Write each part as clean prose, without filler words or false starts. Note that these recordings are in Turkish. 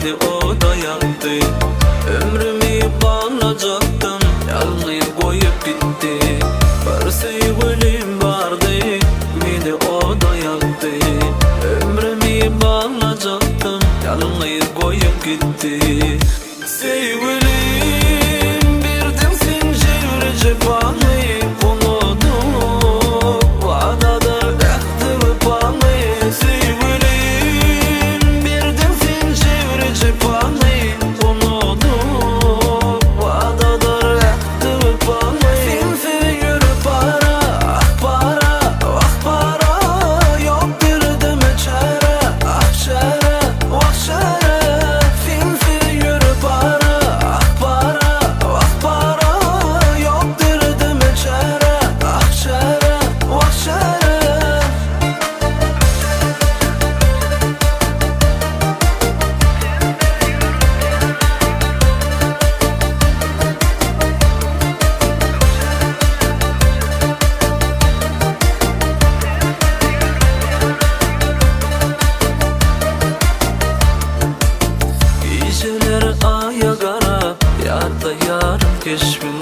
meni o da yaktı. Ömrümü bağlayacaktım, yalnız koyup gitti. Bir sevgilim vardı, meni o da yaktı. Ömrümü bağlayacaktım, yalnız koyup gitti. Sevgilim, birden sen cevri cephanı, unuttum vadada yaktı bana. Sevgilim, birden sen cevri cephanı, unuttum vadada yaktı bana. Sen seviyor para, ah para, ah para, yok derdim çare, ah çare, ah çare. Sen seviyor para, ah para, ah para, yok derdim çare, ah çare, ah çare. Geceler aya qarab, yadda yarım keşfim.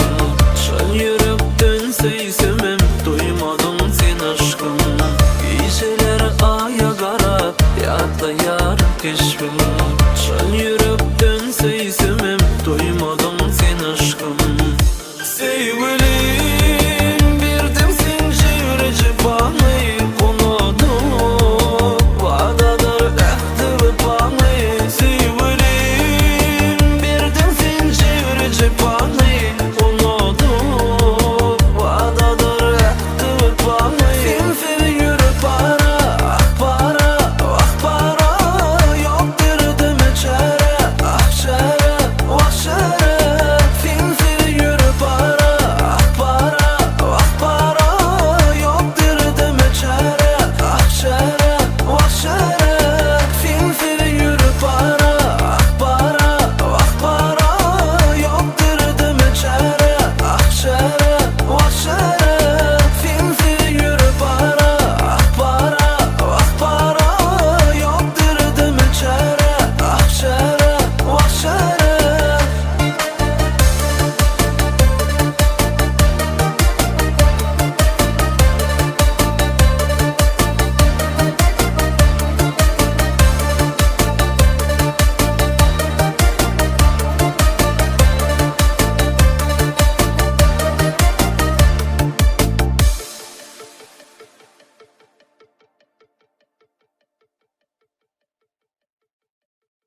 Çöl yürüp dönseysem, duymadım sen aşkım. Geceler aya qarab, yadda yarım keşfim. Çöl yürüp